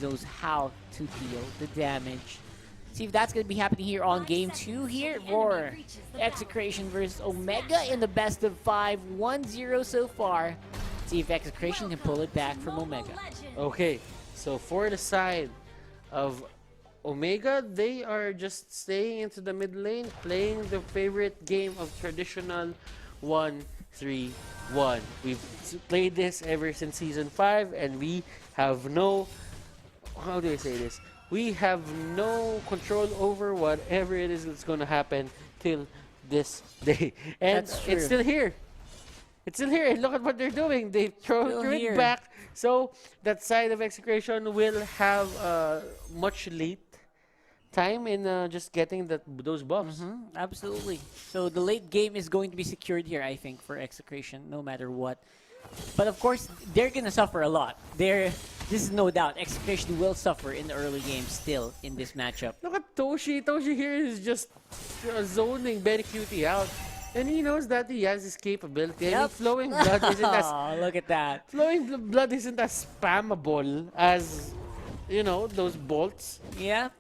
knows how to deal the damage. See if that's going to be happening here on game 2 here for Execration versus Omega in the best of 5, 1-0 so far. See if Execration can pull it back from Omega. Okay, so for the side of Omega, they are just staying into the mid lane, playing the favorite game of traditional 1-3-1. We've played this ever since Season 5, and we have no... How do I say this? We have no control over whatever it is that's going to happen till this day. And it's still here. It's still here. And look at what they're doing. They threw it back. So that side of Execration will have much late time in just getting those buffs. Absolutely. So the late game is going to be secured here, I think, for Execration, no matter what. But of course, they're going to suffer a lot. This is no doubt. Execration will suffer in the early game still in this matchup. Look at Toshi. Toshi here is just zoning Benny Cutie out. And he knows that he has his capability. Yep. I mean, flowing blood isn't as... look at that. Flowing blood isn't as spammable as, you know, those bolts. Yeah.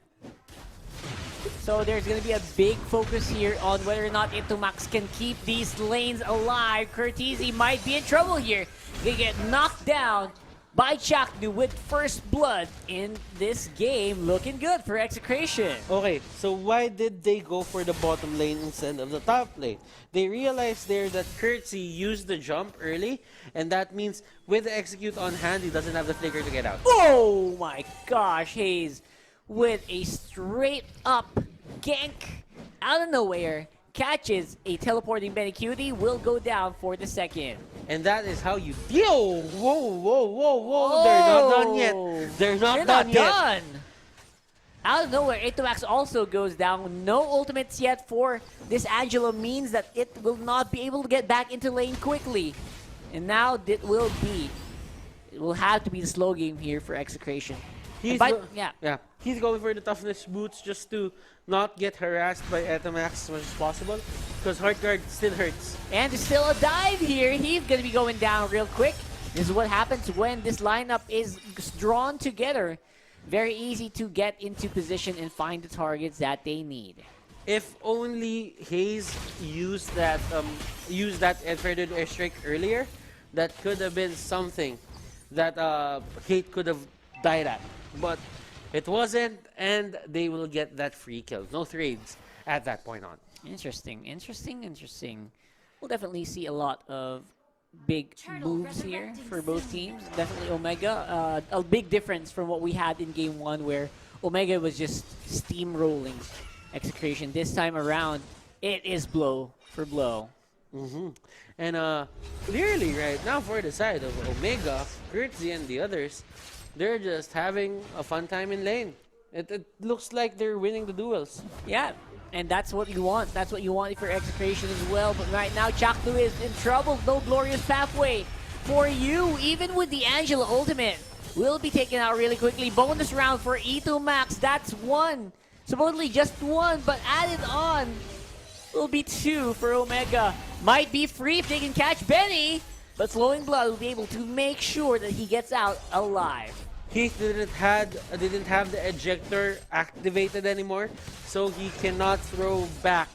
So there's going to be a big focus here on whether or not Itomax can keep these lanes alive. Curtizi might be in trouble here. They get knocked down by Chaknu with first blood in this game. Looking good for Execration. Okay, so why did they go for the bottom lane instead of the top lane? They realized there that Curtsy used the jump early, and that means with the execute on hand, he doesn't have the flicker to get out. Oh my gosh, Hayes with a straight up gank out of nowhere. Catches a teleporting Benny Cutie, will go down for the second. And that is how you deal. Whoa, whoa, whoa, whoa. They're not done yet. They're not done yet. Out of nowhere, Itomax also goes down. No ultimates yet for this Angela means that it will not be able to get back into lane quickly. And now it will have to be the slow game here for Execration. He's going for the toughness boots just to not get harassed by Etomax as much as possible, because Heart Guard still hurts. And there's still a dive here. He's going to be going down real quick. This is what happens when this lineup is drawn together. Very easy to get into position and find the targets that they need. If only Hayes used that Infrared Airstrike earlier, that could have been something that Hate could have died at. But it wasn't, and they will get that free kill. No trades at that point on. Interesting, interesting, interesting. We'll definitely see a lot of big moves here for both teams. Definitely Omega. A big difference from what we had in Game 1 where Omega was just steamrolling Execration. This time around, it is blow for blow. And clearly right now for the side of Omega, Curtsy and the others, they're just having a fun time in lane. It looks like they're winning the duels. Yeah, and that's what you want. That's what you want for Execration as well. But right now, Chaknu is in trouble. No glorious pathway for you. Even with the Angela ultimate, will be taken out really quickly. Bonus round for Itomax. That's one. Supposedly just one, but added on will be two for Omega. Might be free if they can catch Benny, but Flowing Blood will be able to make sure that he gets out alive. Heath didn't have the ejector activated anymore, so he cannot throw back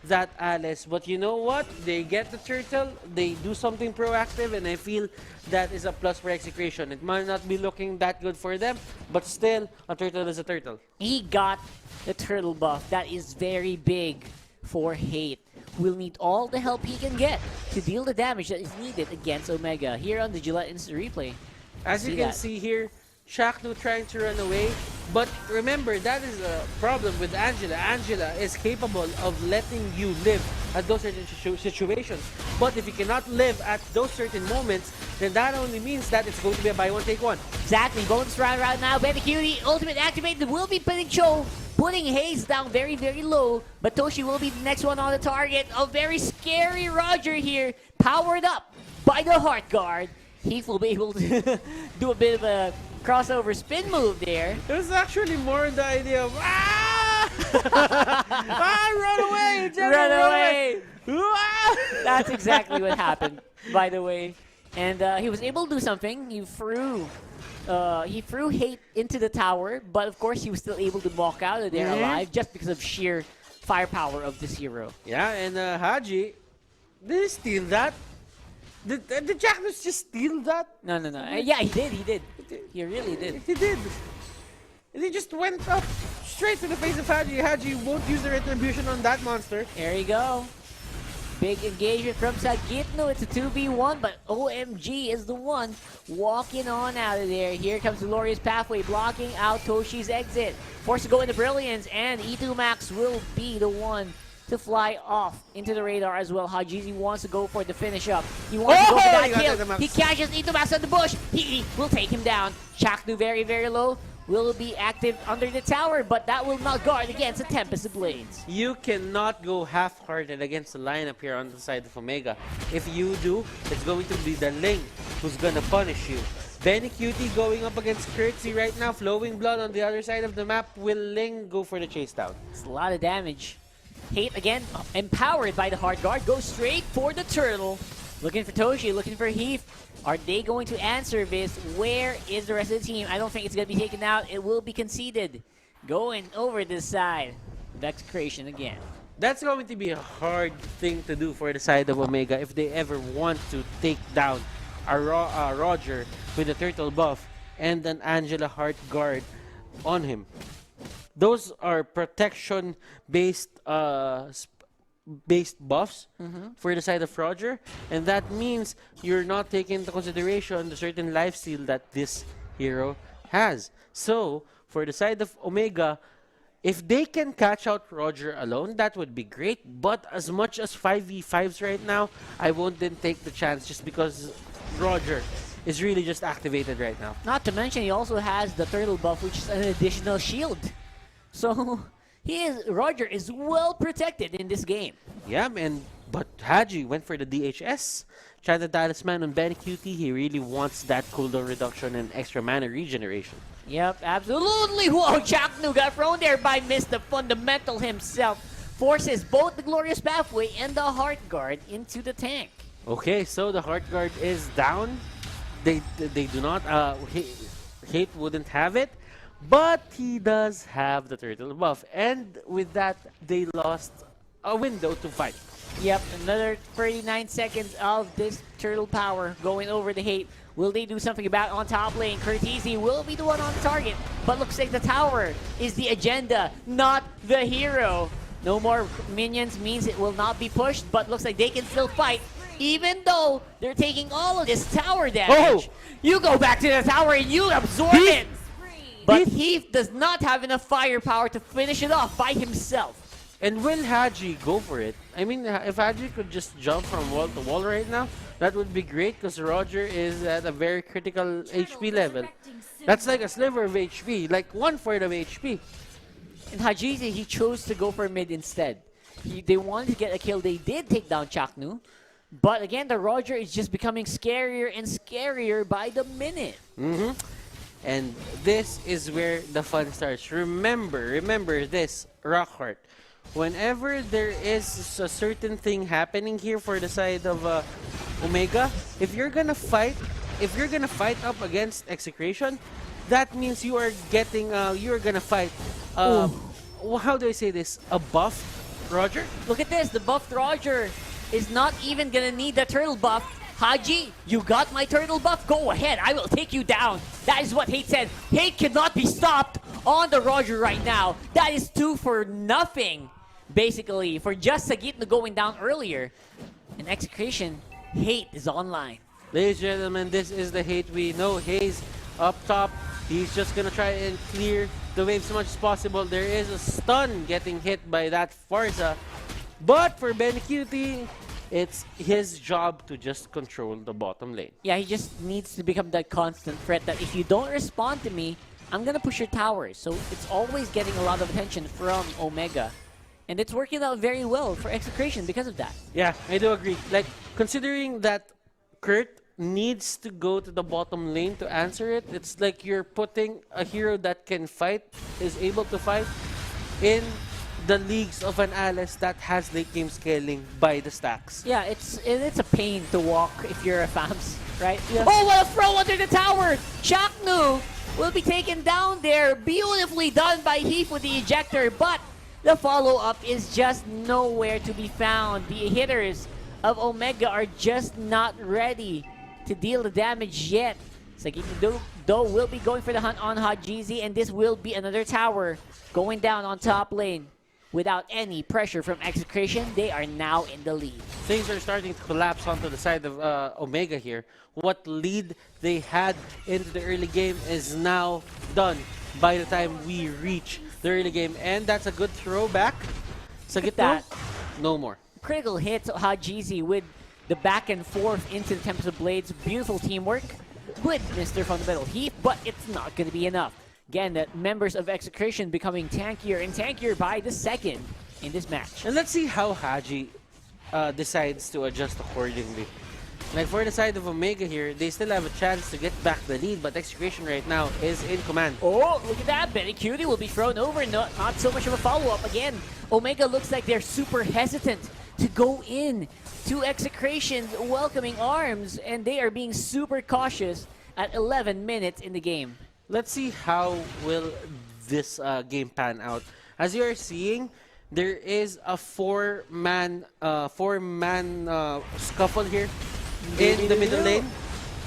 that Alice. But you know what? They get the turtle, they do something proactive, and I feel that is a plus for Execration. It might not be looking that good for them, but still, a turtle is a turtle. He got the turtle buff. That is very big for Hate. Will need all the help he can get to deal the damage that is needed against Omega. Here on the Gillette Instant Replay. As you can see here, Chaknu trying to run away. But remember, that is a problem with Angela. Angela is capable of letting you live at those certain situations. But if you cannot live at those certain moments, then that only means that it's going to be a buy one, take one. Exactly. Bonus round right now. Benny Cutie, ultimate activated, will be putting Hayes down very, very low. But Toshi will be the next one on the target. A very scary Roger here, powered up by the Heart Guard. Heath will be able to do a bit of a crossover spin move there. It was actually more the idea of run away! Run away! That's exactly what happened, by the way. And he was able to do something. He threw He threw Hate into the tower, but of course he was still able to walk out of there alive just because of sheer firepower of this hero. Yeah, and Haji, did he steal that? Did Jacknus just steal that? No, no, no. Yeah, he did. He did. He really did. He did. And he just went up straight to the face of Haji. Haji won't use the retribution on that monster. There you go. Big engagement from Sagitno. It's a 2v1, but OMG is the one walking on out of there. Here comes the Glorious Pathway, blocking out Toshi's exit. Forced to go into Brilliance, and E2 Max will be the one to fly off into the radar as well. Hajizi wants to go for the finish up. He wants to go for that kill. He catches E2 Max on the bush. He will take him down. Chaknu very, very low. Will be active under the tower, but that will not guard against a Tempest of Blades. You cannot go half-hearted against the lineup here on the side of Omega. If you do, it's going to be the Ling who's gonna punish you. Benny Cutie going up against Curtsy right now, flowing blood on the other side of the map. Will Ling go for the chase down? It's a lot of damage. Hate again, empowered by the Heart Guard, goes straight for the turtle. Looking for Toshi, looking for Heath. Are they going to answer this? Where is the rest of the team? I don't think it's going to be taken out. It will be conceded. Going over this side. Execration again. That's going to be a hard thing to do for the side of Omega if they ever want to take down a Roger with a turtle buff and an Angela Heart Guard on him. Those are protection-based buffs for the side of Roger, and that means you're not taking into consideration the certain lifesteal that this hero has. So, for the side of Omega, if they can catch out Roger alone, that would be great, but as much as 5v5s right now, I won't then take the chance just because Roger is really just activated right now. Not to mention, he also has the turtle buff, which is an additional shield. So, Roger is well protected in this game. Yeah, but Haji went for the DHS. Chanted Talisman on Benny Cutie. He really wants that cooldown reduction and extra mana regeneration. Yep, absolutely. Whoa, Chaknu got thrown there by Mr. Fundamental himself. Forces both the Glorious Pathway and the Heart Guard into the tank. Okay, so the Heart Guard is down. They do not, Hate wouldn't have it. But he does have the turtle buff, and with that, they lost a window to fight. Yep, another 39 seconds of this turtle power going over the Hate. Will they do something about it on top lane? Curtisi will be the one on target, but looks like the tower is the agenda, not the hero. No more minions means it will not be pushed, but looks like they can still fight, even though they're taking all of this tower damage. Oh. You go back to the tower and you absorb it. But Heath does not have enough firepower to finish it off by himself. And will Haji go for it? I mean, if Haji could just jump from wall to wall right now, that would be great because Roger is at a very critical HP level. That's like a sliver of HP, like 1/4 of HP. And Hajizi, he chose to go for mid instead. They wanted to get a kill. They did take down Chaknu. But again, the Roger is just becoming scarier and scarier by the minute. And this is where the fun starts. Remember this, Rockheart. Whenever there is a certain thing happening here for the side of Omega, if you're gonna fight up against Execration, that means you are getting, you're gonna fight, how do I say this, a buff Roger? Look at this, the buffed Roger is not even gonna need the turtle buff. Haji, you got my turtle buff? Go ahead, I will take you down. That is what Hate said. Hate cannot be stopped on the Roger right now. That is 2 for nothing, basically, for just Sagitna going down earlier. In Execration, Hate is online. Ladies and gentlemen, this is the Hate we know. Hayes up top. He's just gonna try and clear the wave as much as possible. There is a stun getting hit by that Farza. But for Benecuti, it's his job to just control the bottom lane. Yeah, he just needs to become that constant threat that if you don't respond to me, I'm gonna push your towers. So it's always getting a lot of attention from Omega. And it's working out very well for Execration because of that. Yeah, I do agree. Like, considering that Kurt needs to go to the bottom lane to answer it, it's like you're putting a hero that can fight, is able to fight, in the leagues of an Alice that has late game scaling by the stacks. Yeah, it's a pain to walk if you're a FAMS, right? Yeah. Oh, what a throw under the tower! Chaknu will be taken down there. Beautifully done by Heath with the ejector, but the follow-up is just nowhere to be found. The hitters of Omega are just not ready to deal the damage yet. Sagini though will be going for the hunt on Hajizi, and this will be another tower going down on top lane. Without any pressure from Execration, they are now in the lead. Things are starting to collapse onto the side of Omega here. What lead they had into the early game is now done by the time we reach the early game. And that's a good throwback. Sagit that. no more. Critical hits Hajizi with the back and forth into the Tempest of Blades. Beautiful teamwork with Mr. Fundamental Heath, but it's not going to be enough. Again, the members of Execration becoming tankier and tankier by the second in this match. And let's see how Haji decides to adjust accordingly. Like for the side of Omega here, they still have a chance to get back the lead, but Execration right now is in command. Oh, look at that. Benny Cutie will be thrown over. Not so much of a follow-up. Again, Omega looks like they're super hesitant to go in to Execration's welcoming arms, and they are being super cautious at 11 minutes in the game. Let's see how will this game pan out. As you are seeing, there is a four-man scuffle here in the middle lane.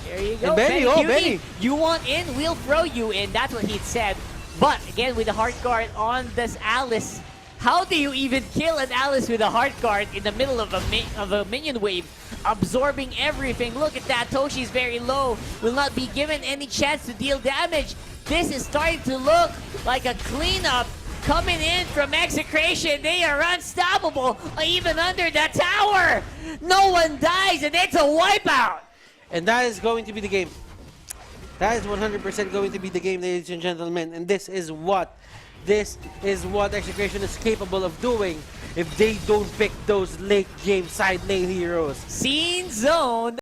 There you go. And Benny, Cutie, Benny. You want in, we'll throw you in. That's what he said. But again, with the heart guard on this Alice, how do you even kill an Alice with a heart guard in the middle of a minion wave, absorbing everything? Look at that. Toshi's very low. Will not be given any chance to deal damage. This is starting to look like a cleanup coming in from Execration. They are unstoppable, even under the tower. No one dies, and it's a wipeout. And that is going to be the game. That is 100% going to be the game, ladies and gentlemen. And this is what Execration is capable of doing if they don't pick those late game side lane heroes. Scene zone.